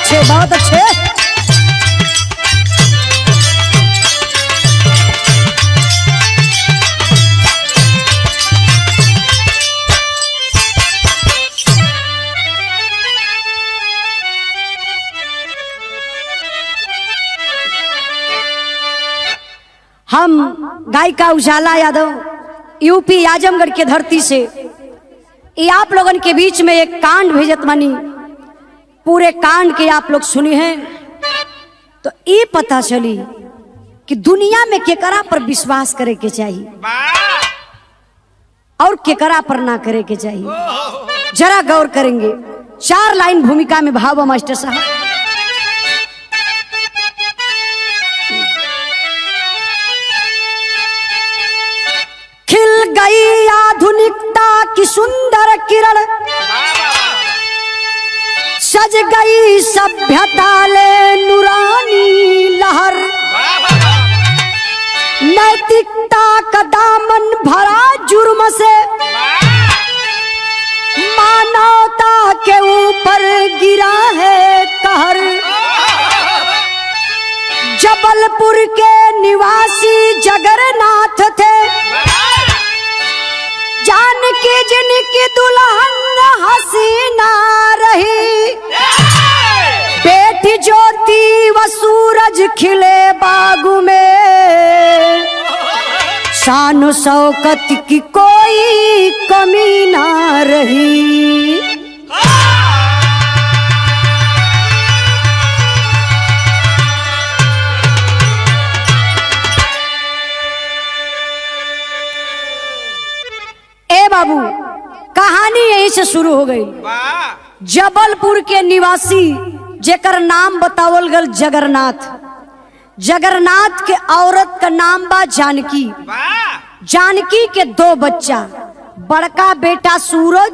अच्छे, बहुत अच्छे। हम गायिका उजाला यादव यूपी आजमगढ़ के धरती से ये आप लोगन के बीच में एक कांड भेजत मानी। पूरे कांड के आप लोग सुनी हैं तो ये पता चली कि दुनिया में केकरा पर विश्वास करे के चाहिए और केकरा पर ना करे के चाहिए। जरा गौर करेंगे। 4 लाइन भूमिका में भाव मास्टर साहब। खिल गई आधुनिकता की सुंदर किरण, सज गई सभ्यता ले नूरानी लहर, नैतिकता का दामन भरा जुर्म से मानवता के ऊपर गिरा है कहर। जबलपुर के निवासी जगन्नाथ थे, जानकी जिनकी दुल्हन हसीना रही, बेटी ज्योति व सूरज खिले बागु में, शान शौकत की कोई कमी ना रही। ए बाबू, कहानी यहीं से शुरू हो गई। जबलपुर के निवासी जेकर नाम बतावल गल जगन्नाथ। जगन्नाथ के औरत का नाम बा जानकी। जानकी के 2 बच्चा, बड़का बेटा सूरज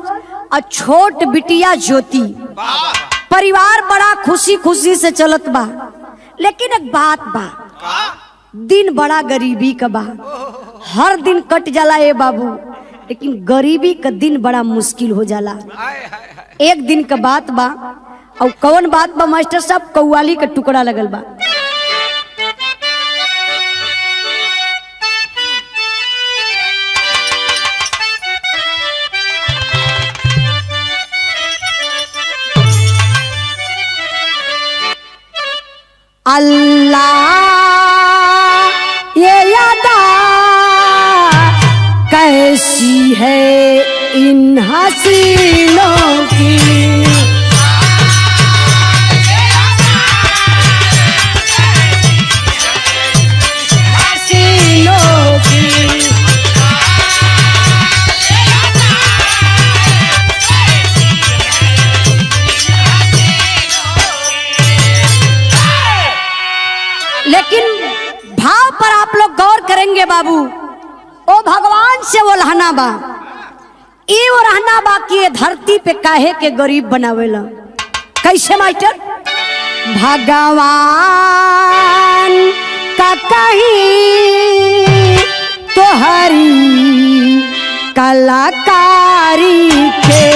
और छोट बिटिया ज्योति। परिवार बड़ा खुशी खुशी से चलत बा, लेकिन एक बात बा, दिन बड़ा गरीबी का बा। हर दिन कट जाला ए बाबू, लेकिन गरीबी का दिन बड़ा मुश्किल हो जाला। एक दिन का बात बा, और कौन बात बा मास्टर साहब? कौवाली का टुकड़ा लगल बा। अल्लाह ये यादा कैसी है इन हसीनों की, हसीनों की। लेकिन भाव पर आप लोग गौर करेंगे बाबू, ओ भगवान से वो रहना बा, ई वो रहना बा कि ये धरती पे काहे के गरीब बनावेला। कैसे मास्टर? भगवान का कहीं तो हरी कलाकारी के,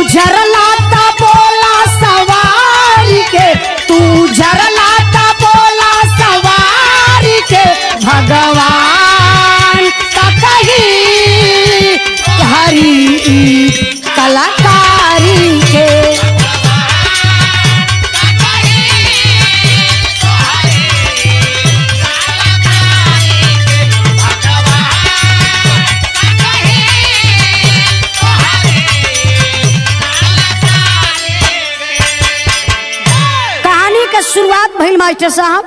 झरलाता बोला सवारी के, तू झरलाता बोला सवारी के, भगवान का कहीं हरी कलाकारी के। शुरुआत भइल मास्टर साहब।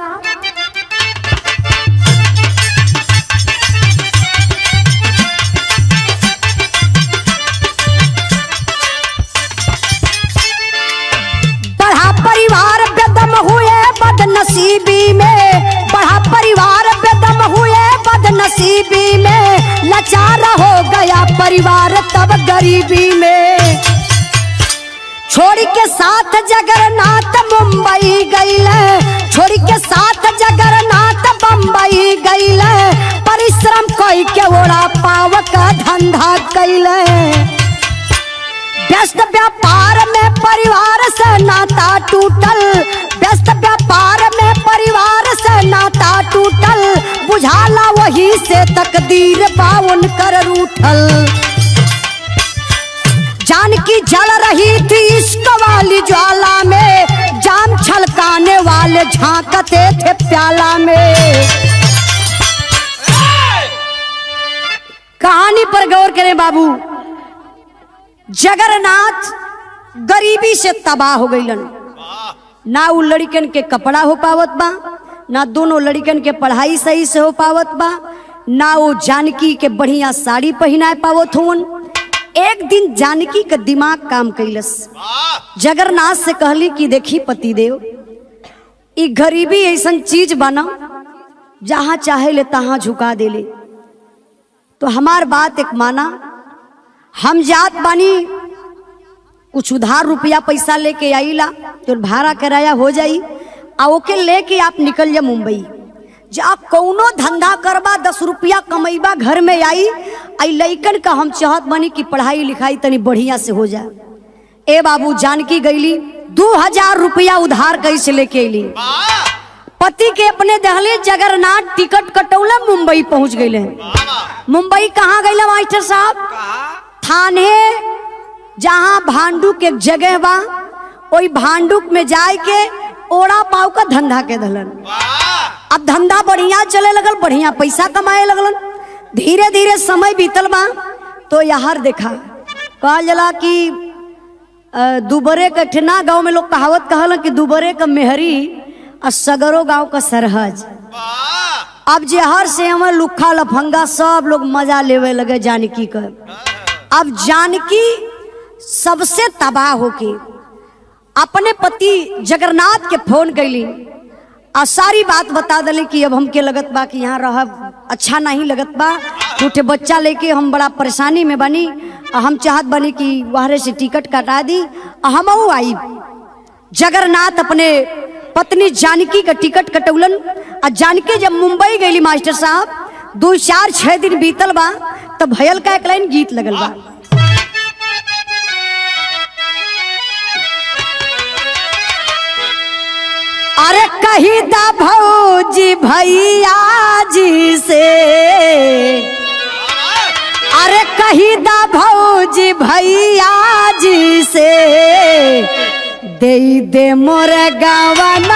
बढ़ा परिवार बेदम हुए बदनसीबी में, बढ़ा परिवार बेदम हुए बदनसीबी नसीबी में लाचार हो गया परिवार तब गरीबी में। छोड़ के साथ जगन्नाथ मुंबई गईले, छोड़ के साथ जगन्नाथ बम्बई गईले, परिश्रम कोई के ओड़ा पाव का धंधा कैले। व्यस्त व्यापार में परिवार से नाता टूटल, व्यस्त व्यापार में परिवार से नाता टूटल, बुझाला वही से तकदीर बावन कर रूठल। जानकी जल रही थी इश्क वाली ज्वाला में, जाम छलकाने वाले झांकते थे प्याला में। कहानी पर गौर करें बाबू। जगन्नाथ गरीबी से तबाह हो गईलन। ना वो लड़कन के कपड़ा हो पावत बा, ना दोनों लड़कन के पढ़ाई सही से हो पावत बा, ना वो जानकी के बढ़िया साड़ी पहना पावत हुन। एक दिन जानकी का दिमाग काम कैलस, जगन्नाथ से कहली कि देखी पतिदेव, ई गरीबी ऐसा चीज बना जहां चाहे ले तहां झुका दे ले, तो हमार बात एक माना। हम जात बानी, कुछ उधार रुपया पैसा लेके आईला तो भाड़ा किराया हो जाई, आ ओके लेके आप निकल जा मुंबई। जा कौनो धंधा करबा 10 रुपया कमैबा घर में आई। आई लइकन का हम चाहत बनी कि पढ़ाई लिखाई तनी बढ़िया से हो जाए। ए बाबू जानकी गईली 2000 रुपया उधार कैसे लेके अली। पति के अपने दहले जगन्नाथ टिकट कटौला मुंबई पहुंच गईले। मुंबई कहाँ गईला मास्टर साहब? थाने, जहां भांडुक एक जगह बा, ओई भांडुक में जाए के ओड़ा पाव का धंधा के धलन। अब धंधा बढ़िया चले लगल, बढ़िया पैसा कमाए लगलन। धीरे धीरे समय बीतल बा तो यार देखा कहल जला कि दुबरे का ठेना गांव में लोग कहावत कहल कि दुबरे का मेहरी और सगरो गांव का सरहज। अब जहर से हमें लुखा लफंगा सब लोग मजा लेवे लगे जानकी का। अब जानकी सबसे तबाह होके अपने पति जगन्नाथ के फोन कैली और सारी बात बता दले कि अब हमके लगत बा कि यहाँ रह अच्छा नहीं लगत बा, छोटे बच्चा लेके हम बड़ा परेशानी में बनी, हम चाहत बनी कि वहरे से टिकट कटा दी हम आई। जगन्नाथ अपने पत्नी जानकी का टिकट कटौलन और जानकी जब मुंबई गईली मास्टर साहब 2, 4, 6 दिन बीतल बा तब भयल का एक लाइन गीत लगल बा। अरे कही दा भौजी भैया जी से, अरे कही दा भौजी भैया जी से, दे दे मोर गवनवा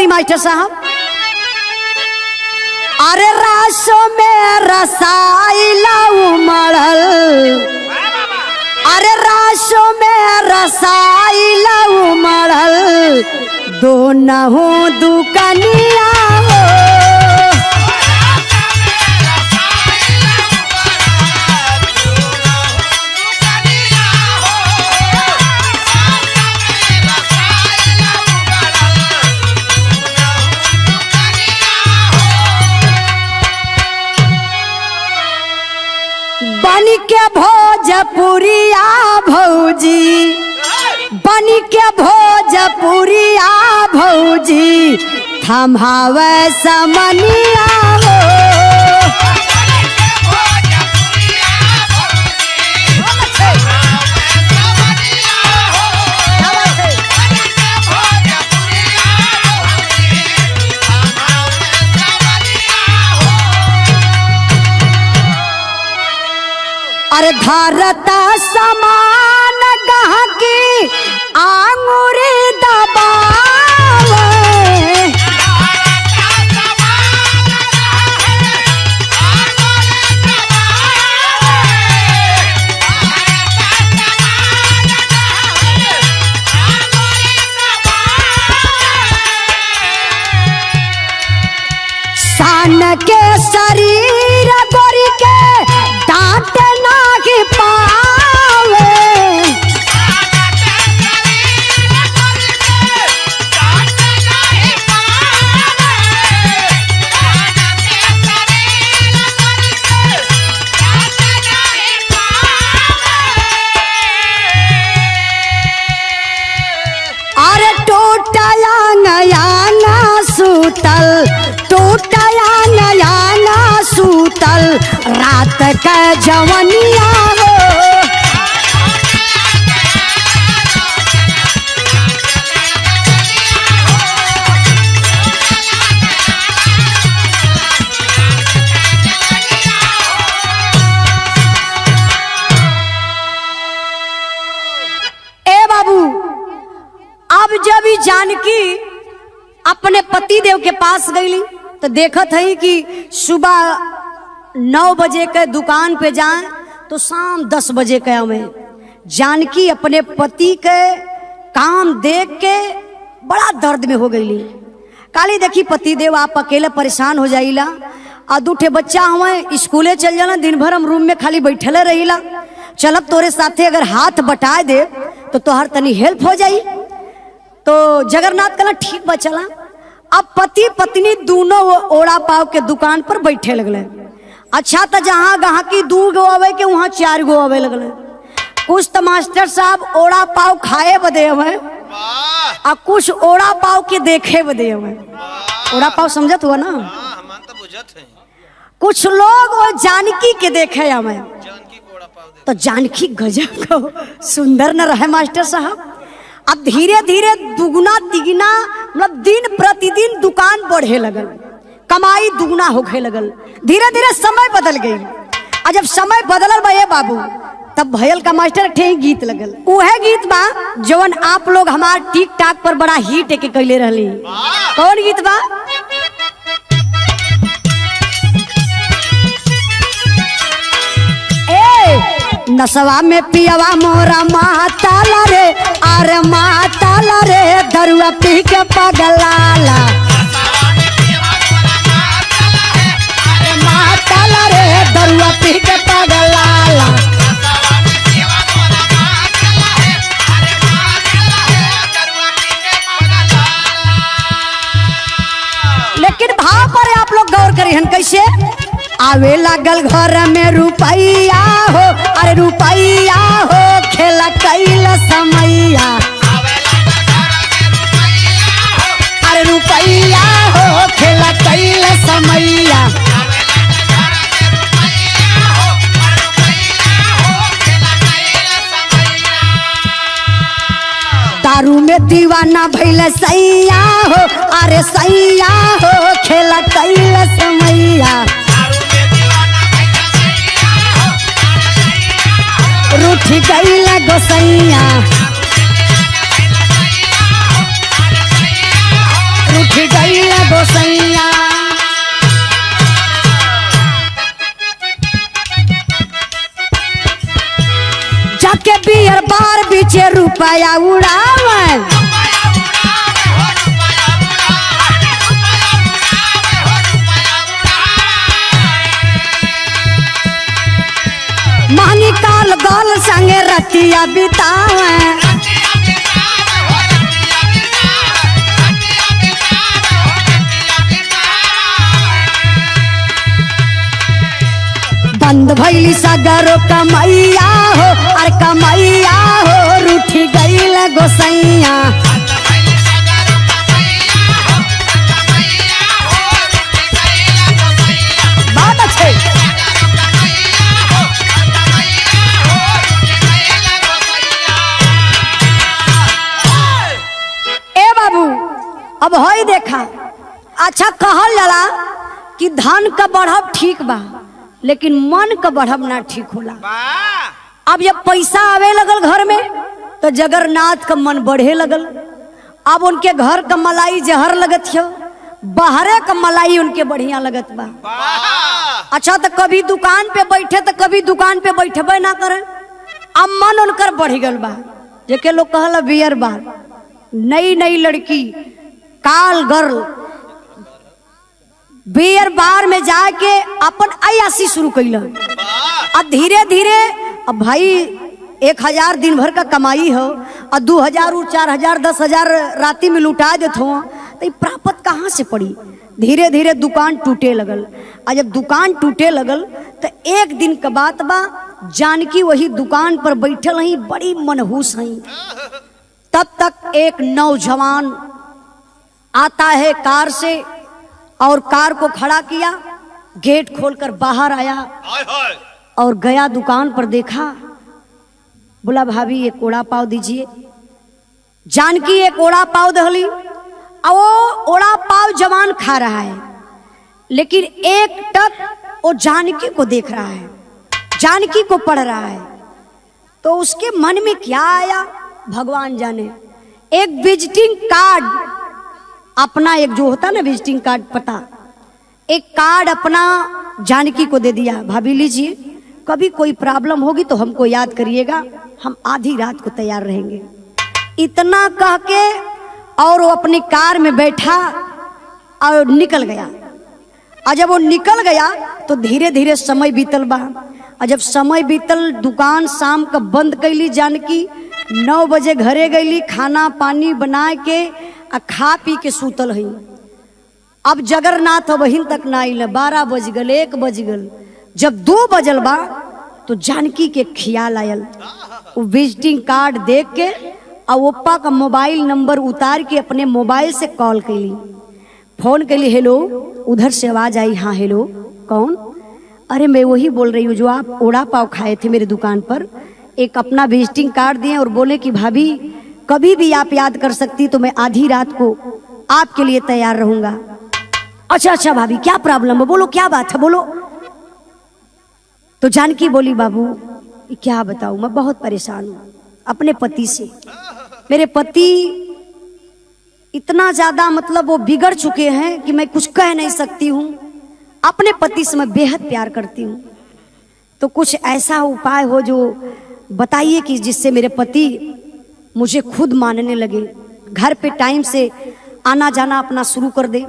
मास्टर साहब। अरे रासो में रसाइला उमड़ल, अरे रासो में रसाइला उमड़ल, दोनों दुकनिया हो। बनी के भोजपुरिया भौजी, बनी के भोजपुरिया भौजी, थमावे समनिया हो। अरे धरता समान गहकी आंगुरी दबावे, बीतल रात का जवनिया हो। ए बाबू, अब जब ही जानकी अपने पति देव के पास गईली तो देखत है कि सुबह 9 बजे के दुकान पे जाए तो शाम 10 बजे के आवे। जानकी अपने पति के काम देख के बड़ा दर्द में हो गईली। काली देखी पति देव आप अकेले परेशान हो जाइला और 2 ठे बच्चा हुए स्कूले चल जाना, दिन भर हम रूम में खाली बैठले रहिला। चलब तोरे साथे अगर हाथ बटा दे तो तोहर तनी हेल्प हो जाई। तो जगन्नाथ कहला ठीक बा चला। अब पति पत्नी दोनों ओड़ा पाव के दुकान पर बैठे लगले। अच्छा तो जहाँ गाहकी 2 गो आवे के वहाँ 4 गो आवे लगले। कुछ तो मास्टर साहब ओड़ा पाव खाए बदे हुए और कुछ ओड़ा पाव के देखे बदे हुए। ओड़ा पाव समझत हुआ ना? कुछ लोग वो जानकी के देखे हमें तो जानकी गजब को सुंदर न रहे मास्टर साहब। अब धीरे धीरे दुगुना तिगुना मतलब दिन प्रतिदिन दुकान बढ़े लगल, कमाई दुगुना होखे लगल। धीरे धीरे समय बदल गई और जब समय बदलल बा बाबू तब भयल का मास्टर ठे गीत लगल। उहे गीत बा जवन आप लोग हमार टिक टाक पर बड़ा हिट के कैले रहली। कौन गीत बा? नसवा में पियवा मोरा माताला रे, अरे माताला रे दरुआ पी के पगलाला। माताला रे दरुआ पी के पगलाला। लेकिन भाव पर आप लोग गौर करिए कैसे आवे लागल घर में रुपैया हो, अरे रुपैया हो खेला कैला समैया। अरे रुपैया हो खेला कैला समैया। दारू में दीवाना भइल सैया हो, अरे सैया हो खेला कैला समैया। रूठी गईला गोसैया, रूठी गईला गोसैया। जाके बियर बार बीचे रुपया उड़ावे। महंगी काल गल संगे रतिया बितावे। बंद भइली सगरो कमैया हो, अरे कमैया हो रूठी गईल गोसैया। बात अच्छे। अब हई देखा अच्छा कहल जाला कि धन का बढ़ब ठीक बा लेकिन मन का बढ़ब ना ठीक होला। अब जब पैसा आवे लगल घर में तो जगन्नाथ का मन बढ़े लगल। अब उनके घर का मलाई जहर लगत हो, बाहरे का मलाई उनके बढ़िया लगत बा। अच्छा तो कभी दुकान पे बैठे तो कभी दुकान पे बैठबे ना करे। अब मन उनकर बढ़ गल बा। जेके लोग कहला बियर बार, नई नई लड़की काल गर्ल बियर बार में जाके अपन अयासी शुरू कैल। अब धीरे धीरे अब भाई 1000 दिन भर का कमाई हो और 2000 4000 10,000 राती में लुटा देते हो तो प्राप्त कहाँ से पड़ी। धीरे धीरे दुकान टूटे लगल। और जब दुकान टूटे लगल तो एक दिन का बात बा, जानकी वही दुकान पर बैठल ही बड़ी मनहूस हई। तब तक एक नौजवान आता है कार से और कार को खड़ा किया। गेट खोलकर बाहर आया और गया दुकान पर, देखा, बोला भाभी एक ओड़ा पाव दीजिए। जानकी एक ओड़ा पाव दहली और वो ओड़ा पाव जवान खा रहा है, लेकिन एक टक वो जानकी को देख रहा है, जानकी को पढ़ रहा है। तो उसके मन में क्या आया भगवान जाने। एक विजिटिंग कार्ड अपना, एक जो होता ना विजिटिंग कार्ड पता, एक कार्ड अपना जानकी को दे दिया, भाभी लीजिए, कभी कोई प्रॉब्लम होगी तो हमको याद करिएगा, हम आधी रात को तैयार रहेंगे। इतना कह के और वो अपनी कार में बैठा और निकल गया। और जब वो निकल गया तो धीरे धीरे समय बीतल बा। और जब समय बीतल, दुकान शाम का बंद कैली जानकी, 9 बजे घरे गईली, खाना पानी बना के आ खा पी के सूतल है। अब जगन्नाथ वहीं तक ना आइल, 12 बज गल, 1 बज गल। जब 2 बजल बा तो जानकी के ख्याल आयल, वो विजिटिंग कार्ड देख के और ओप्पा का मोबाइल नंबर उतार के अपने मोबाइल से कॉल कैली, फोन कैली, हेलो, उधर से आवाज आई, हाँ हेलो, कौन? अरे मैं वही बोल रही हूँ जो आप ओड़ा पाव खाए थे मेरे दुकान पर, एक अपना विजिटिंग कार्ड दिए और बोले कि भाभी कभी भी आप याद कर सकती तो मैं आधी रात को आपके लिए तैयार रहूंगा। अच्छा अच्छा भाभी क्या प्रॉब्लम है, बोलो क्या बात है, बोलो। तो जानकी बोली, बाबू क्या बताऊं, मैं बहुत परेशान हूं अपने पति से। मेरे पति इतना ज्यादा मतलब वो बिगड़ चुके हैं कि मैं कुछ कह नहीं सकती हूँ। अपने पति से मैं बेहद प्यार करती हूँ, तो कुछ ऐसा उपाय हो जो बताइए कि जिससे मेरे पति मुझे खुद मानने लगे, घर पे टाइम से आना जाना अपना शुरू कर दे।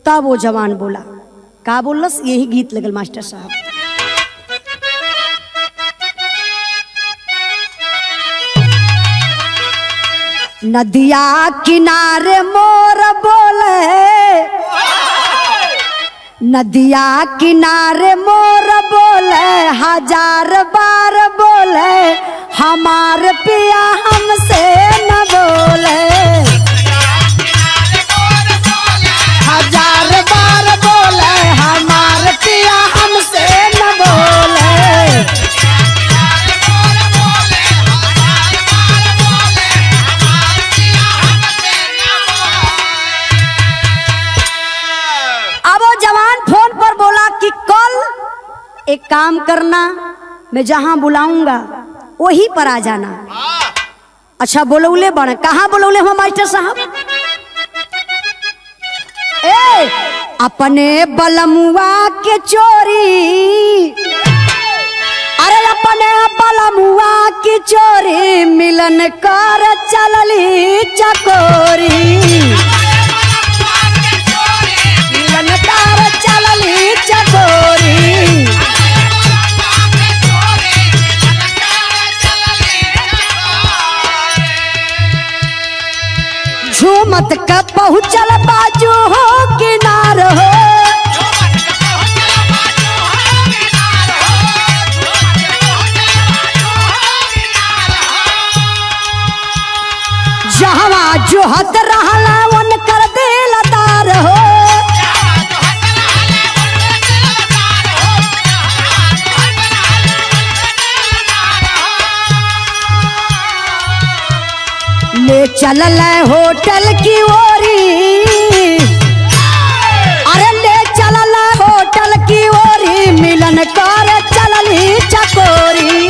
तब वो जवान बोला, का बोलस, यही गीत लगल मास्टर साहब। नदिया किनारे मोर बोले, नदिया किनारे मोर बोले, 1000 बार बोले, हमार पिया हमसे न बोले। 1000 बार बोले, हमार पिया हमसे न बोले। एक काम करना, मैं जहां बुलाऊंगा वहीं पर आ जाना। अच्छा बोलौले बड़ा, कहाँ बोलौले हो मास्टर साहब? ए अपने बलमुआ के चोरी, अरे अपने बलमुआ की चोरी, मिलन कर चलली चकोरी, मिलन कर चलली चकोरी। झूमत का पहुँचल बाजू हो किनार हो, जहाँ जोहत रहला वन कर दिलदार हो। ले चलल होटल की ओरी, अरे ले चलल होटल की ओरी, मिलन कर चलली चकोरी।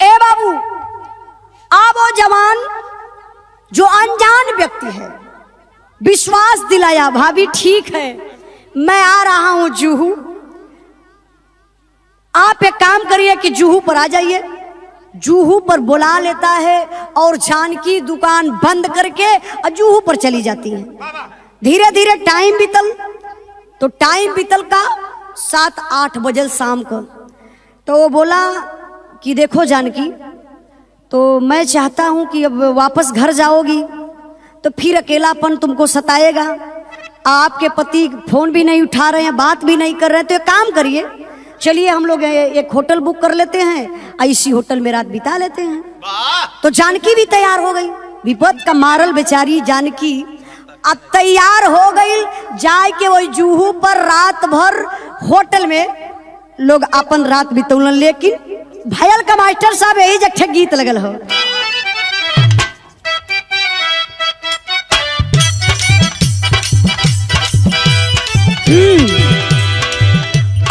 ए बाबू, अब वो जवान जो अनजान व्यक्ति है विश्वास दिलाया, भाभी ठीक है मैं आ रहा हूं जुहू, आप एक काम करिए कि जुहू पर आ जाइए। जुहू पर बुला लेता है और जानकी दुकान बंद करके जुहू पर चली जाती है। धीरे धीरे टाइम बीतल, तो टाइम बीतल का 7-8 बजल शाम को। तो वो बोला कि देखो जानकी, तो मैं चाहता हूं कि अब वापस घर जाओगी तो फिर अकेलापन तुमको सताएगा, आपके पति फोन भी नहीं उठा रहे हैं, बात भी नहीं कर रहे हैं, तो एक काम करिए चलिए हम लोग एक होटल बुक कर लेते हैं और इसी होटल में रात बिता लेते हैं। तो जानकी भी तैयार हो गई, विपद का मारल बेचारी जानकी अब तैयार हो गई जाए के वही जूहू पर रात भर होटल में लोग अपन रात बितौलन। लेकिन भयल का मास्टर साहब यही जगह गीत लगल हो,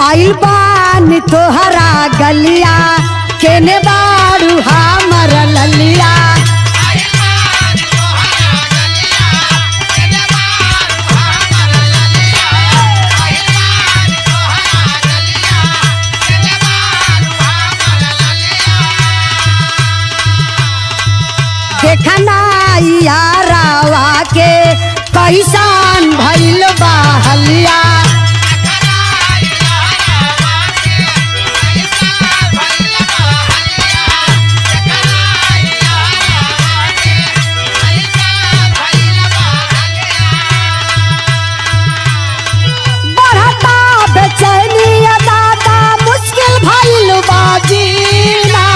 आइल बानी तोहरा गलिया केने बारू हमर ललिया, देखना यारावा के कैसान भइल बा हलिया, जीना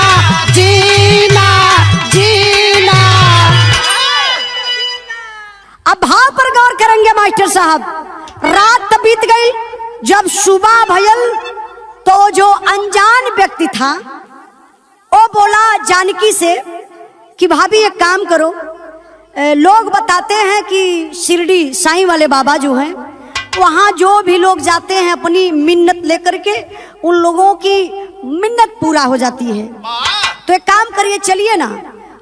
जीना जीना। अब भाव पर गौर करेंगे मास्टर साहब। रात बीत गई, जब सुबह भयल तो जो अनजान व्यक्ति था वो बोला जानकी से कि भाभी एक काम करो, लोग बताते हैं कि शिरडी साईं वाले बाबा जो हैं वहाँ जो भी लोग जाते हैं अपनी मिन्नत लेकर के उन लोगों की मिन्नत पूरा हो जाती है। तो एक काम करिए, चलिए ना।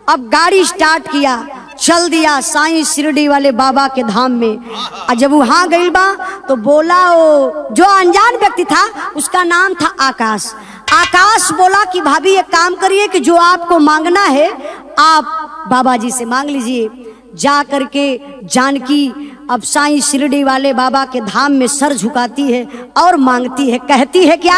अब गाड़ी स्टार्ट किया, चल दिया साईं शिरडी वाले बाबा के धाम में। और जब वहाँ गई बा तो बोला, वो जो अनजान व्यक्ति था उसका नाम था आकाश। आकाश बोला कि भाभी एक काम करिए कि जो आपको मांगना है आप बाबा जी से मांग लीजिए। जा करके जानकी अब साईं शिरडी वाले बाबा के धाम में सर झुकाती है और मांगती है, कहती है क्या,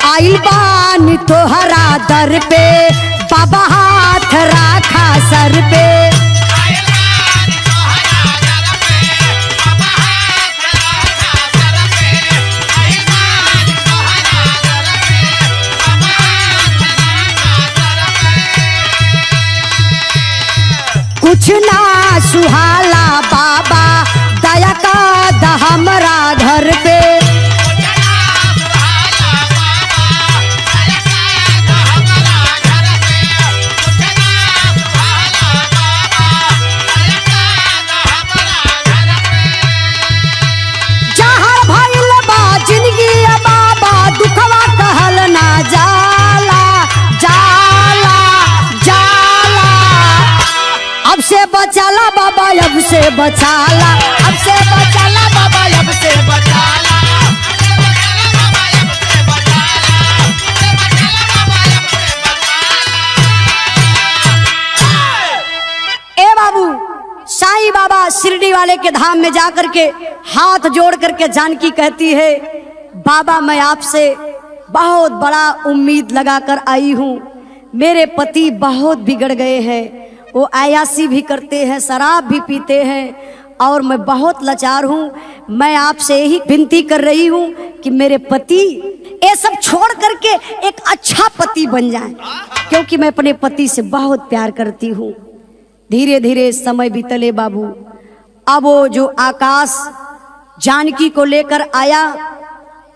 आइल बानी तोहरा दर पे बाबा हाथ राखा सर पे, कुछ ना सुहाला बाबा दया का द हमरा घर पे, बचाला बाबा अब से बचाला, अब से बचाला बाबा अब से बचाला, ए बाबू साईं बाबा शिरडी वाले के धाम में जाकर के हाथ जोड़ करके जानकी कहती है, बाबा मैं आपसे बहुत बड़ा उम्मीद लगाकर आई हूँ। मेरे पति बहुत बिगड़ गए हैं, वो अयासी भी करते हैं, शराब भी पीते हैं और मैं बहुत लाचार हूँ। मैं आपसे यही विनती कर रही हूँ कि मेरे पति ये सब छोड़ करके एक अच्छा पति बन जाए, क्योंकि मैं अपने पति से बहुत प्यार करती हूँ। धीरे धीरे समय बीतले बाबू। अब वो जो आकाश जानकी को लेकर आया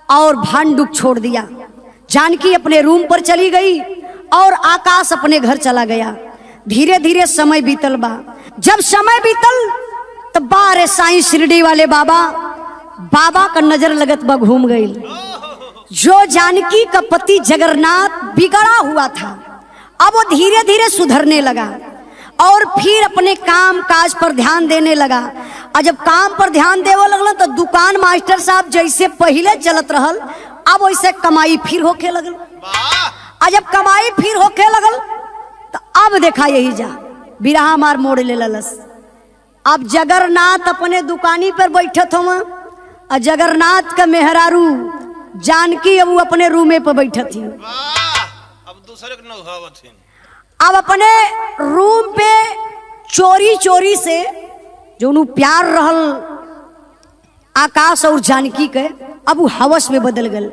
और भांडुक छोड़ दिया। जानकी अपने रूम पर चली गई और आकाश अपने घर चला गया। धीरे धीरे समय बीतल बा। जब समय बीतल तब बारे साईं शिरडी वाले बाबा का नजर लगत बा घूम गई। जो जानकी का पति जगन्नाथ बिगड़ा हुआ था अब वो धीरे धीरे सुधरने लगा और फिर अपने काम काज पर ध्यान देने लगा। और जब काम पर ध्यान देवे लगल तो दुकान मास्टर साहब जैसे पहले चलत रहल अब वैसे कमाई फिर होके लगल। और जब कमाई फिर होके लगल तो अब देखा यही जा बिरहा मार मोड़ ले ललस। अब जगन्नाथ अपने दुकानी पर बैठत हो और जगन्नाथ का मेहरारू जानकी अब वो अपने रूमे पर बैठत थी। अब दूसरे के अब अपने रूम पे चोरी चोरी से जो उन्हें प्यार रहल आकाश और जानकी के, अब वो हवस में बदल गल।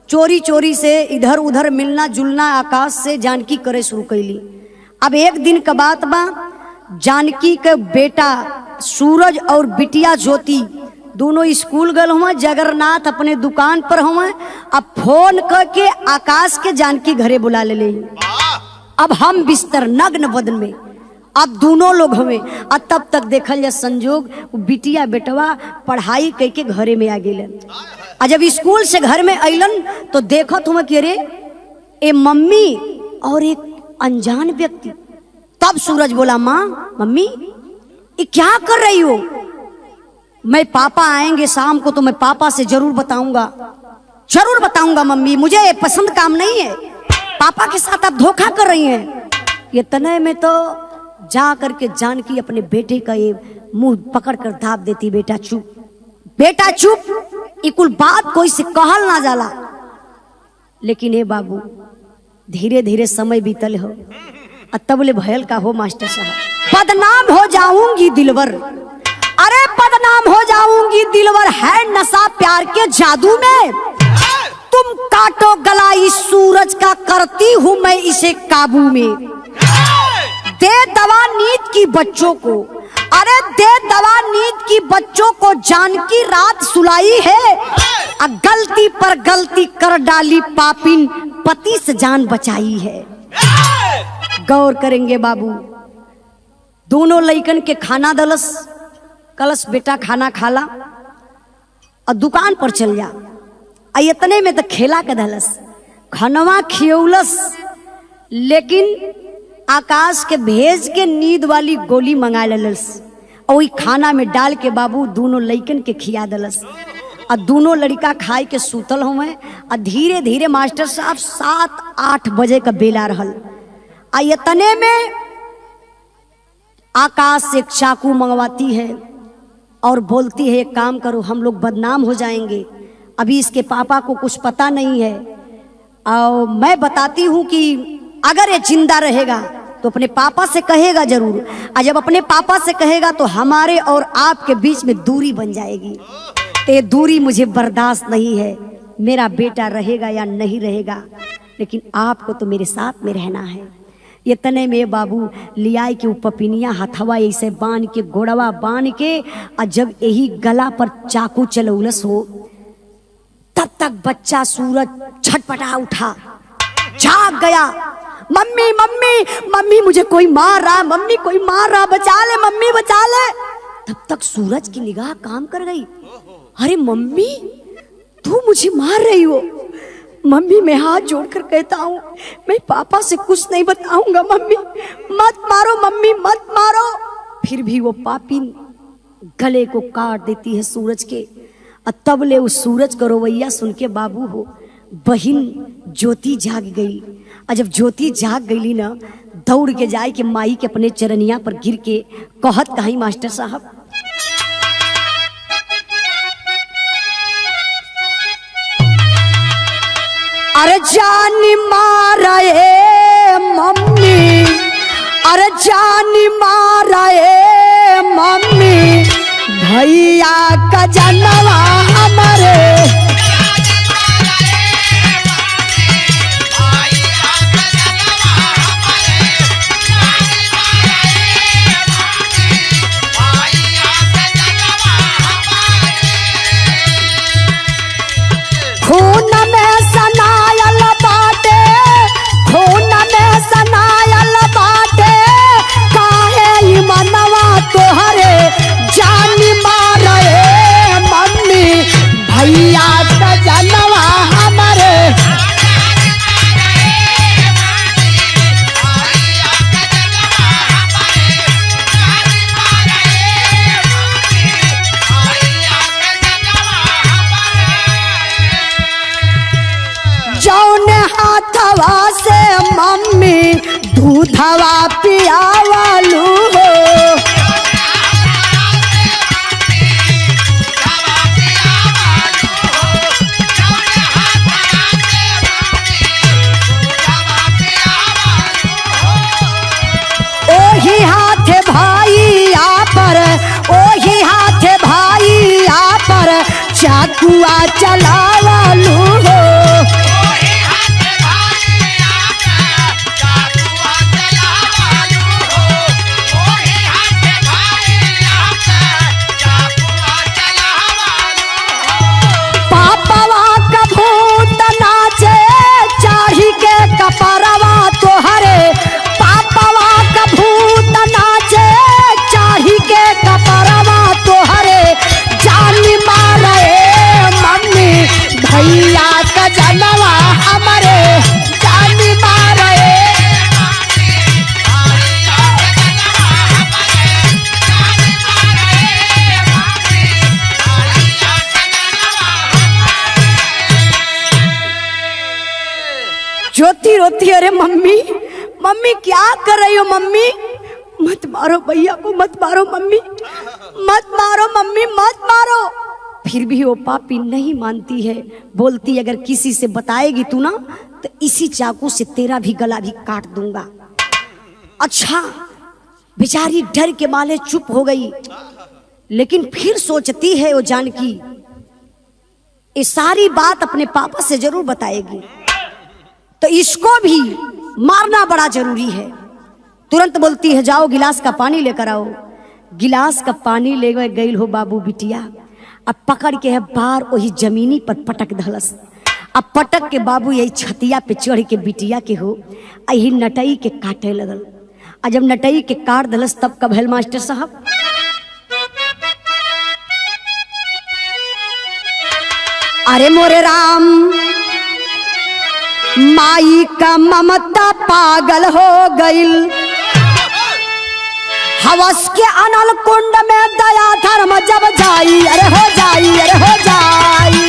चोरी चोरी से इधर उधर मिलना जुलना आकाश से जानकी करे शुरू कैली। अब एक दिन का बात बा, जानकी के बेटा सूरज और बिटिया ज्योति दोनों स्कूल गल हुआ, जगन्नाथ अपने दुकान पर हुआ। अब फोन करके आकाश के जानकी घरे बुला ले। अब हम बिस्तर नग्न बदन में, अब दोनों लोग हमें। और तब तक देखल जा संजोग बिटिया बेटवा पढ़ाई करके घरे में आ गए। और जब स्कूल से घर में अलन तो देखत हुआ कि अरे ए मम्मी और एक अनजान व्यक्ति। तब सूरज बोला, माँ मम्मी ये क्या कर रही हो? मैं पापा आएंगे शाम को तो मैं पापा से जरूर बताऊंगा मम्मी, मुझे ये पसंद काम नहीं है। पापा के साथ आप धोखा कर रही हैं। ये तने में तो जा करके जानकी अपने बेटे का ये मुंह पकड़ कर दाब देती, बेटा चुप, बेटा चुप, इकुल बात कोई से कहल ना जाला। लेकिन हे बाबू धीरे धीरे समय बीतल हो, तबले भयल का हो मास्टर साहब, बदनाम हो जाऊंगी दिलवर, अरे बदनाम हो जाऊंगी दिलवर, है नशा प्यार के जादू में। तुम काटो गला इस सूरज का, करती हूं मैं इसे काबू में। दे दवा नींद की बच्चों को, अरे दे दवा नींद की बच्चों को, जानकी रात सुलाई है। गलती पर गलती कर डाली पापिन, पति से जान बचाई है। गौर करेंगे बाबू, दोनों लइकन के खाना दलस, कलश बेटा खाना खाला और दुकान पर चल जा। इतने में तो खेला के दलस, खनवा खियौलस, लेकिन आकाश के भेज के नींद वाली गोली मंगा ललस और वही खाना में डाल के बाबू दोनों लइकन के खिया दलस। और दोनों लड़का खाए के सूतल हुए। और धीरे धीरे मास्टर साहब 7-8 बजे का बेला रहल। इतने में आकाश से एक चाकू मंगवाती है और बोलती है, एक काम करो, हम लोग बदनाम हो जाएंगे, अभी इसके पापा को कुछ पता नहीं है, और मैं बताती हूँ कि अगर ये जिंदा रहेगा तो अपने पापा से कहेगा जरूर, और जब अपने पापा से कहेगा तो हमारे और आपके बीच में दूरी बन जाएगी। तो ये दूरी मुझे बर्दाश्त नहीं है, मेरा बेटा रहेगा या नहीं रहेगा, लेकिन आपको तो मेरे साथ में रहना है। ये तने में बाबू लियाई के पपिनिया हथवा ऐसे बांध के, गोड़वा बांध के, और जब यही गला पर चाकू चलौलस हो, तब तक बच्चा सूरज छटपटा उठा, जाग गया। मम्मी मम्मी मम्मी मुझे कोई मार रहा, मम्मी कोई मार रहा, बचा ले मम्मी बचा ले। तब तक सूरज की निगाह काम कर गई, अरे मम्मी तू मुझे मार रही हो? मम्मी मैं हाथ जोड़कर कहता हूँ मैं पापा से कुछ नहीं बताऊंगा, मम्मी मत मारो, मम्मी मत मारो। फिर भी वो पापी गले को काट देती है सूरज के। और तब ले उस सूरज का रवैया सुन के बाबू हो बहिन ज्योति जाग गई। और जब ज्योति जाग गई ना, दौड़ के जाए कि माई के अपने चरनिया पर गिर के कहत कहीं मास्टर साहब, अरे जान मारा ए मम्मी, अरे जान मारा ए मम्मी, भैया का जनवा हमारे। खून में सनायल बाटे, खून में सनायल बाटे, काहे ई मनवा तोहरे, जान मारे मम्मी, भैया का जनवा हमारे। जौन हाथवा से मम्मी दूधवा पियावालू हो, ओही हाथ भाई चाकुआ चलावालू हो। पापवा का भूत नाचे चाढ़ी के कपरवा तोहरे, पापवा का भूत नाचे चाढ़ी के कपरवा तोहरे, जानी मारे मम्मी भैया का जनवा हमारे, जानी मारे ज्योति रोती, अरे मम्मी मम्मी क्या कर रही हो मम्मी, मत मारो भैया को, मत मारो मम्मी, मत मारो मम्मी, मत मारो। फिर भी वो पापी नहीं मानती है, बोलती अगर किसी से बताएगी तू ना तो इसी चाकू से तेरा भी गला भी काट दूंगा। अच्छा बेचारी डर के मारे चुप हो गई, लेकिन फिर सोचती है वो जानकी ये सारी बात अपने पापा से जरूर बताएगी, तो इसको भी मारना बड़ा जरूरी है। तुरंत बोलती है जाओ गिलास का पानी लेकर आओ। गिलास का पानी ले गई हो बाबू बिटिया, अब पकड़ के है बार वही जमीनी पर पटक धलस। अब पटक के बाबू यही छतिया पे चढ़ के बिटिया के हो यही नटई के काटे लगल। और जब नटई के काट धलस तब कब हेल मास्टर साहब, अरे मोरे राम माई का ममता पागल हो गईल, हवस के अनल कुंड में दया धर्म जब जाई, अरे हो जाई, अरे हो जाई।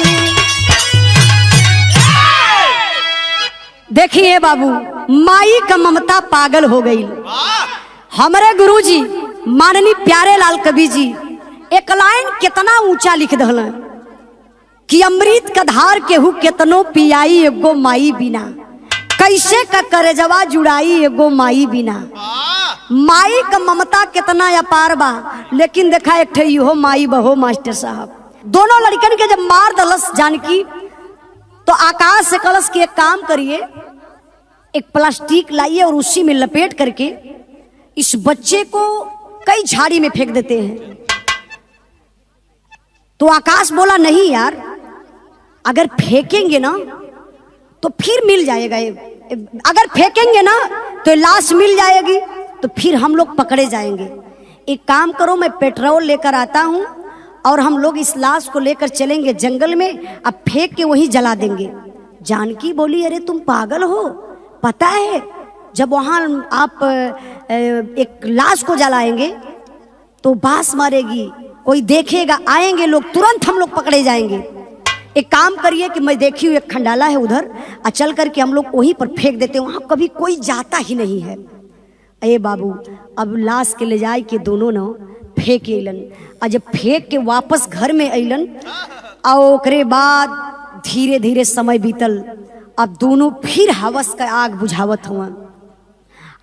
देखिए बाबू माई का ममता पागल हो गई। हमारे गुरुजी माननीय प्यारे लाल कवि जी एक लाइन कितना ऊंचा लिख दहल कि अमृत का धार केहू केतनो पियाई एगो माई बिना, कैसे का करजवा जुड़ाई एगो माई बिना। माई का ममता कितना अपार बा, लेकिन देखा एक ठे हो माई बहो मास्टर साहब। दोनों लड़कन के जब मार दलस जानकी तो आकाश से कलश के एक काम करिए, एक प्लास्टिक लाइए और उसी में लपेट करके इस बच्चे को कई झाड़ी में फेंक देते हैं। तो आकाश बोला नहीं यार, अगर फेंकेंगे ना तो फिर मिल जाएगा, अगर फेंकेंगे ना तो लाश मिल जाएगी, तो फिर हम लोग पकड़े जाएंगे। एक काम करो मैं पेट्रोल लेकर आता हूं और हम लोग इस लाश को लेकर चलेंगे जंगल में, अब फेंक के वहीं जला देंगे। जानकी बोली अरे तुम पागल हो, पता है जब वहां आप एक लाश को जलाएंगे तो बांस मारेगी, कोई देखेगा, आएंगे लोग, तुरंत हम लोग पकड़े जाएंगे। एक काम करिए कि मैं देखी हूँ एक खंडाला है उधर, और चल करके हम लोग वहीं पर फेंक देते हैं, वहां कभी कोई जाता ही नहीं है। अरे बाबू अब लाश के ले जाए के दोनों न फेंक अलन, और जब फेंक के वापस घर में अलन और ओकरे बाद धीरे धीरे समय बीतल। अब दोनों फिर हवस का आग बुझावत हुआ,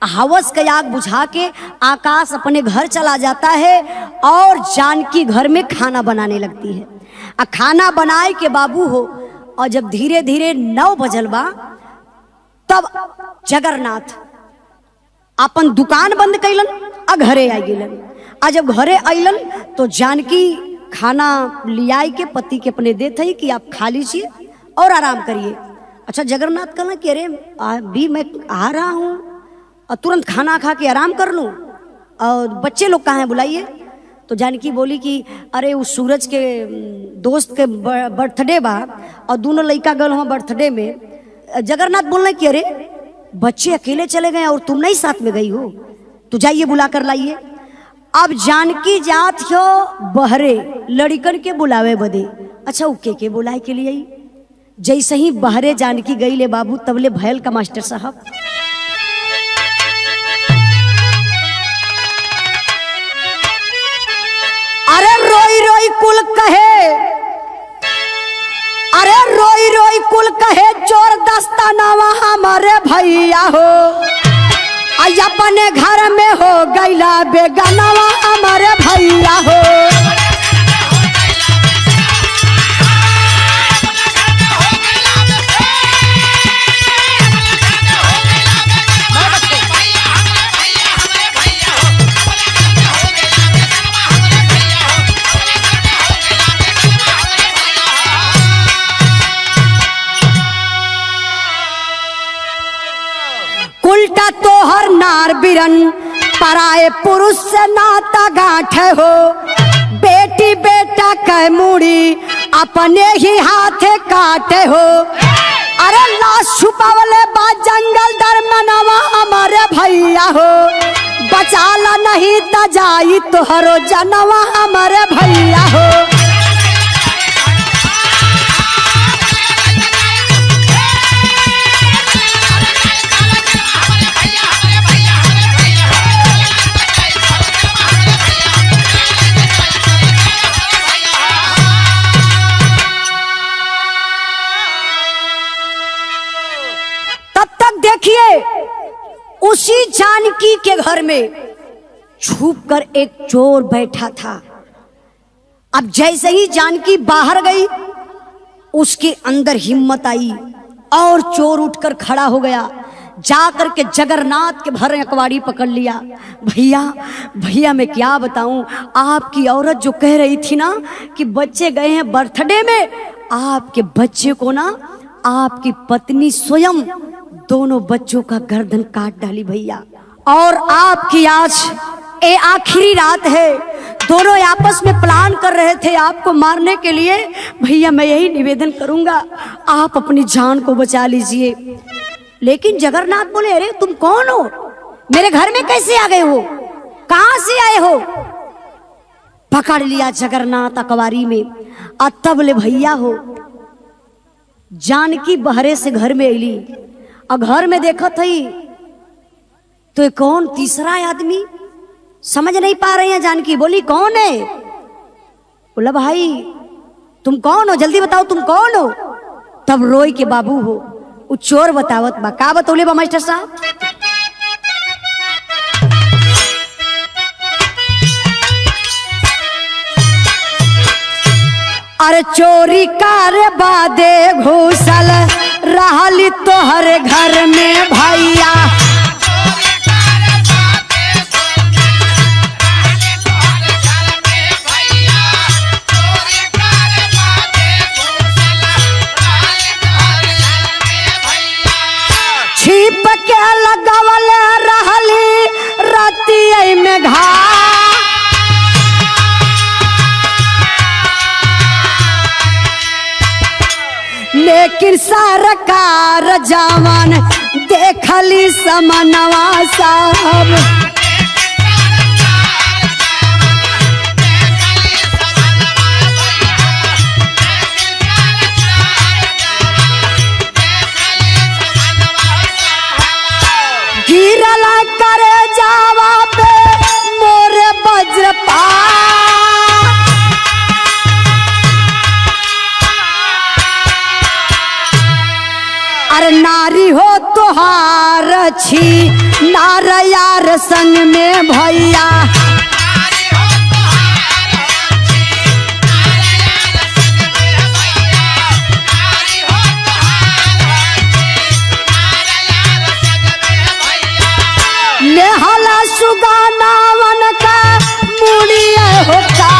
हवस का आग बुझा के आकाश अपने घर चला जाता है और जानकी घर में खाना बनाने लगती है। आ खाना बनाए के बाबू हो, और जब धीरे धीरे 9 बजल बा तब जगन्नाथ अपन दुकान बंद कैलन आ घरे आ गेलन। आ जब घरे अलन तो जानकी खाना लियाई के पति के अपने देते ही कि आप खा लीजिए और आराम करिए। अच्छा जगन्नाथ कहना कि अरे अभी मैं आ रहा हूँ और तुरंत खाना खा के आराम कर लूँ, और बच्चे लोग कहाँ हैं बुलाइए। तो जानकी बोली कि अरे उस सूरज के दोस्त के बर्थडे बा और दोनों लड़का गल हुआ बर्थडे में। जगन्नाथ बोलना कि अरे बच्चे अकेले चले गए और तुम नहीं साथ में गई हो, तो जाइए बुला कर लाइए। अब जानकी जात हो बहरे लड़कन के बुलावे बदे। अच्छा उ के बुलाए के लिए आई, जैसे ही बहरे जानकी गई ले बाबू तबले भयल का मास्टर साहब अरे रोई रोई कुल कहे, अरे रोई रोई कुल कहे चोर दस्तानावा हमारे भैया हो, अपने घर में हो गैला बेगानावा हमारे भैया हो। बिरन पराए पुरुष से नाता गांठे हो, बेटी बेटा कह मुड़ी अपने ही हाथे काटे हो। अरे लाश छुपावले बा जंगल दरमनवा हमारे भैया हो, बचाला नहीं त जाई तोहरो जनवा हमारे भैया हो। देखिए उसी जानकी के घर में छुप कर एक चोर बैठा था। अब जैसे ही जानकी बाहर गई उसके अंदर हिम्मत आई और चोर उठकर खड़ा हो गया, जाकर के जगन्नाथ के भर अकवाड़ी पकड़ लिया। भैया भैया मैं क्या बताऊं, आपकी औरत जो कह रही थी ना कि बच्चे गए हैं बर्थडे में, आपके बच्चे को ना आपकी पत्नी स्वयं दोनों बच्चों का गर्दन काट डाली भैया। और आपकी आज ये आखिरी रात है, दोनों आपस में प्लान कर रहे थे आपको मारने के लिए। भैया मैं यही निवेदन करूंगा आप अपनी जान को बचा लीजिए। लेकिन जगन्नाथ बोले अरे तुम कौन हो, मेरे घर में कैसे आ गए हो, कहां से आए हो। पकड़ लिया जगन्नाथ अकवारी में। तब ले भैया हो जानकी बहरे से घर में अली और घर में देखा थी तो कौन तीसरा आदमी, समझ नहीं पा रहे हैं। जानकी बोली कौन है, बोला भाई तुम कौन हो, जल्दी बताओ तुम कौन हो। तब रोई के बाबू हो वो चोर बतावत बा। का बतौले बा मास्टर साहब, अरे चोरी कार बादे घुसल रहली तोहर घर में भैया। छिप के लगावल रहली रतिया में घा, लेकिन सरकार जवान देखली समनवा साहब। गिरला करे जावा पे मोरे वज्रपात, अरे नारी हो तोहार छी नार यार संग में भैया। नेहला सुगानावन का मुड़िया होता,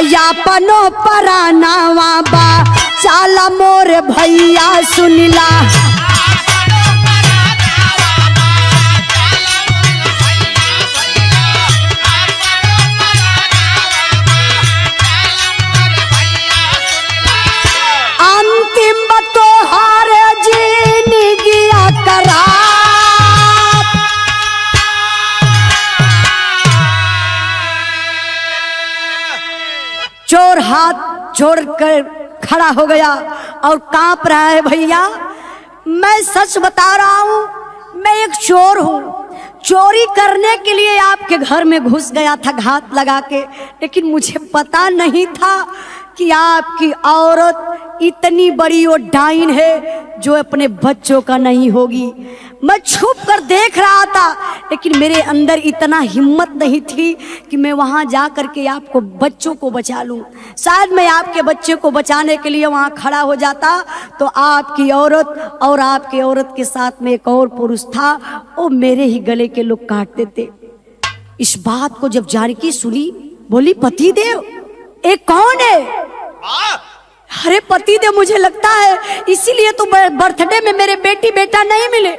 यापनो परानावा बा चाला मोर भैया सुनिला। अंतिम बतोहार जीनी गिया करा, चोर हाथ जोड़कर खड़ा हो गया और कांप रहा है। भैया मैं सच बता रहा हूं, मैं एक चोर हूं, चोरी करने के लिए आपके घर में घुस गया था घात लगा के, लेकिन मुझे पता नहीं था कि आपकी औरत इतनी बड़ी वो डाइन है जो अपने बच्चों का नहीं होगी। मैं छुप कर देख रहा था, लेकिन मेरे अंदर इतना हिम्मत नहीं थी कि मैं वहां जा करके आपको बच्चों को बचा लूं। शायद मैं आपके बच्चे को बचाने के लिए वहां खड़ा हो जाता तो आपकी औरत और आपके औरत के साथ में एक और पुरुष था, वो मेरे ही गले के लोग काट देते। इस बात को जब जानकी सुनी बोली पति देव ये कौन है। अरे पति देव, मुझे लगता है इसीलिए तो बर्थडे में मेरे बेटी बेटा नहीं मिले।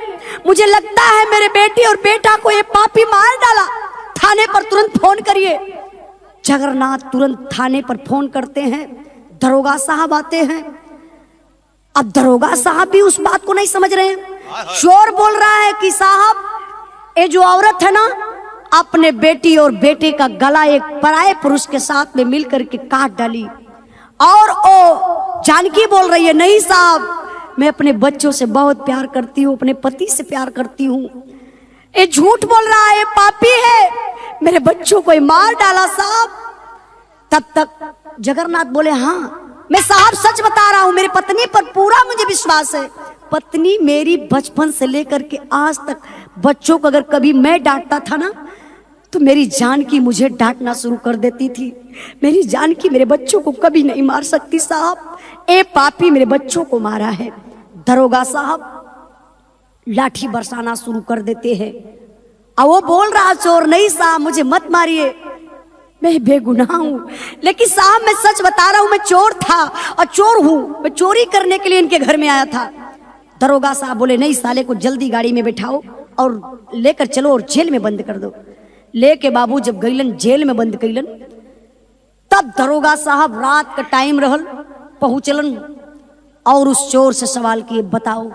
मुझे लगता है मेरे बेटी और बेटा को ये पापी मार डाला। थाने पर तुरंत फोन करिए। जगन्नाथ तुरंत थाने पर फोन करते हैं। दरोगा साहब आते हैं। अब दरोगा साहब भी उस बात को नहीं समझ रहे हैं। चोर बोल रहा है कि साहब, ये जो औरत है ना, अपने बेटी और बेटे का गला एक पराये पुरुष के साथ में मिलकर के काट डाली। और ओ जानकी बोल रही है, नहीं साहब, मैं अपने बच्चों से बहुत प्यार करती हूँ, अपने पति से प्यार करती हूँ। ये झूठ बोल रहा है, पापी है, मेरे बच्चों को मार डाला साहब। तब तक जगन्नाथ बोले, हाँ मैं साहब सच बता रहा हूँ, मेरी पत्नी पर पूरा मुझे विश्वास है। पत्नी मेरी बचपन से लेकर के आज तक बच्चों को अगर कभी मैं डांटता था ना, तो मेरी जानकी मुझे डांटना शुरू कर देती थी। मेरी जानकी मेरे बच्चों को कभी नहीं मार सकती साहब। ए पापी मेरे बच्चों को मारा है। दरोगा साहब लाठी बरसाना शुरू कर देते हैं। अब वो बोल रहा, चोर नहीं साहब, मुझे मत मारिए, मैं बेगुनाह हूँ। लेकिन साहब मैं सच बता रहा हूँ, मैं चोर था और चोर हूँ, मैं चोरी करने के लिए इनके घर में आया था। दरोगा साहब बोले, नहीं, साले को जल्दी गाड़ी में बैठाओ और लेकर चलो और जेल में बंद कर दो। लेके बाबू जब गईलन जेल में बंद कैलन, तब दरोगा साहब रात का टाइम रहल, पहुंचलन और उस चोर से सवाल किए, बताओ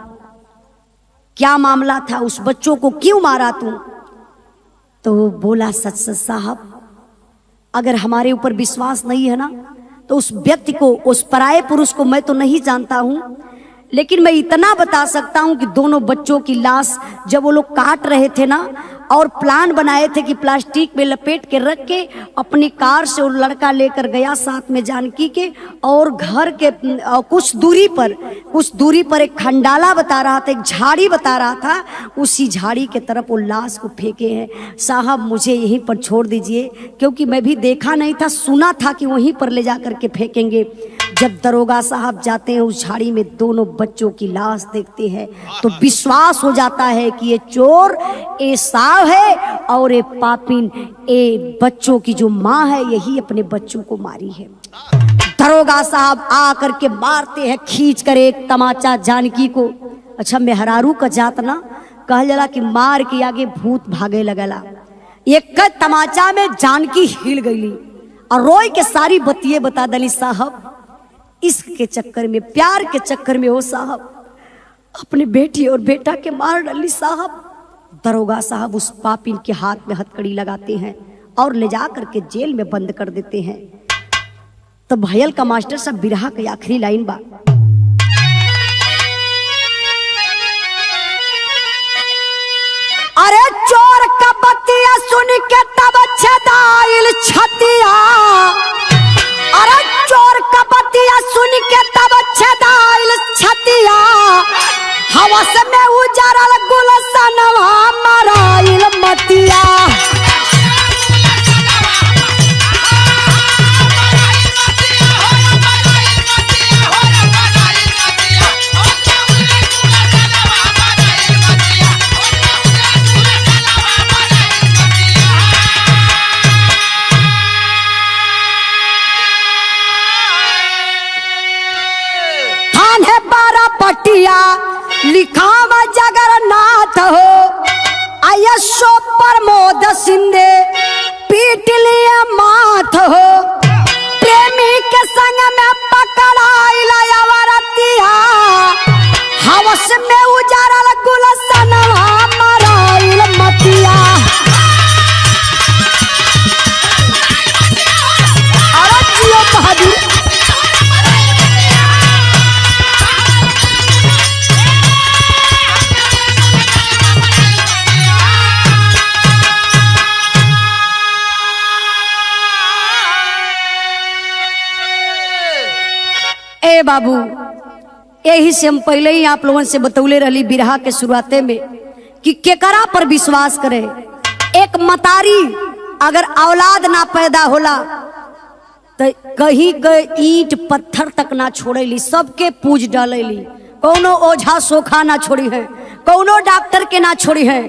क्या मामला था, उस बच्चों को क्यों मारा तू? तो वो बोला, सच सच साहब, अगर हमारे ऊपर विश्वास नहीं है ना, तो उस व्यक्ति को, उस पराये पुरुष को मैं तो नहीं जानता हूं, लेकिन मैं इतना बता सकता हूं कि दोनों बच्चों की लाश जब वो लोग काट रहे थे ना, और प्लान बनाए थे कि प्लास्टिक में लपेट के रख के अपनी कार से वो लड़का लेकर गया साथ में जानकी के, और घर के कुछ दूरी पर एक खंडाला बता रहा था, एक झाड़ी बता रहा था, उसी झाड़ी के तरफ वो लाश को फेंके हैं। साहब मुझे यहीं पर छोड़ दीजिए, क्योंकि मैं भी देखा नहीं था, सुना था कि वहीं पर ले जा करके फेंकेंगे। जब दरोगा साहब जाते हैं उस झाड़ी में, दोनों बच्चों की लाश देखते हैं, तो विश्वास हो जाता है कि ये चोर, ये साव है, और ये पापिन, ये बच्चों की जो माँ है, यही अपने बच्चों को मारी है। दरोगा साहब आकर के मारते हैं, खींच कर एक तमाचा जानकी को। अच्छा, मेहरारू का जात ना कहल जाला कि मार के आगे भूत भागे लगला। एक तमाचा में जानकी हिल गई और रोई के सारी बतिये बता दली। साहब इसके चक्कर में, प्यार के चक्कर में, हो साहब अपने बेटी और बेटा के मार डाली साहब। दरोगा साहब उस पापिन के हाथ में हथकड़ी लगाते हैं और ले जा करके जेल में बंद कर देते हैं। तो भयल का मास्टर साहब बिरहा के आखिरी लाइन बा, अरे चोर का बतिया सुन के तब छदाइल छतिया, अरे चोर का बतिया सुन के तब छदाइल छतिया, हवस में उजरल गुलशनवा मराइल मतिया। पटिया लिखावा जगन्नाथ हो, आयशो प्रमोद सिंधे पीट लिए माथ हो, प्रेमी के संग में पकड़ाई लवरतिया, हवस में उजरल गुलशनवा मराइल मतिया। अरे जियो बहादुर, ए बाबू, यही से हम पहले ही आप लोगों से बतौले रही बिरहा के शुरुआते में कि केकरा पर विश्वास करे। एक मतारी अगर औलाद ना पैदा होला तो कहीं के ईंट पत्थर तक ना छोड़ेली, सबके पूज डालेली, कौनो ओझा सोखा ना छोड़ी है, कौनो डॉक्टर के ना छोड़ी है।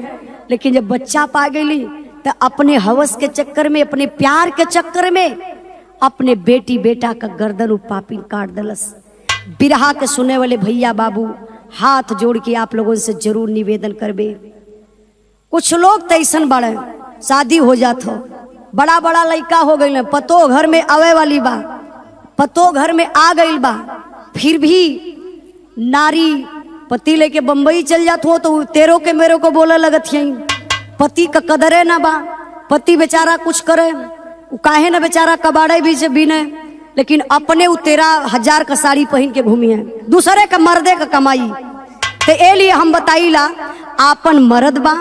लेकिन जब बच्चा पा गई तो अपने हवस के चक्कर में, अपने प्यार के चक्कर में अपने बेटी बेटा का गर्दन पापी काट दलस। बिरहा के सुने वाले भैया बाबू हाथ जोड़ के आप लोगों से जरूर निवेदन करबे। कुछ लोग तो ऐसा बड़े शादी हो जात हो, बड़ा बड़ा लड़का हो गई, पतो घर में आवे वाली बा, पतो घर में आ गई बा, फिर भी नारी पति लेके बम्बई चल जात हो तो तेरो के मेरे को बोले लगत यही पति का कदरे ना बा। पति बेचारा कुछ करे, काहे ना बेचारा कबाड़े भी से बीने, लेकिन अपने 13,000 का साड़ी पहन के घूमी है, दूसरे का मर्दे का कमाई। तो ए लिए हम बताइला आपन मर्द बा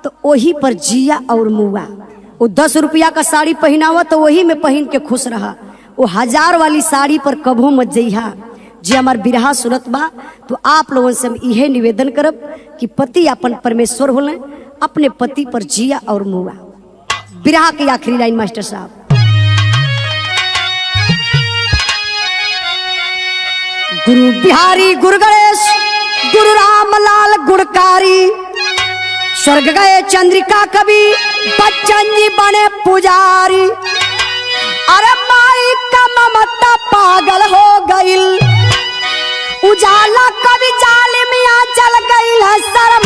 तो वही पर जिया और मुआ। वो 10 रुपया का साड़ी पहनावा तो वही में पहन के खुश रहा, वो 1000 वाली साड़ी पर कभो मत जइहा। जे हमार बिरहा सुनत बा तो आप लोगों से हम यह निवेदन करब कि पति अपन परमेश्वर होले, अपने पति पर जिया और मुआ। बिरहा की आखिरी लाइन मास्टर साहब। गुरु बिहारी गुरु गणेश गुरु रामलाल गुणकारी, स्वर्ग गए चंद्रिका कवि बच्चन जी बने पुजारी। अरे माई का ममता पागल हो गई, उजाला कवि जालिमिया चल गई है शर्म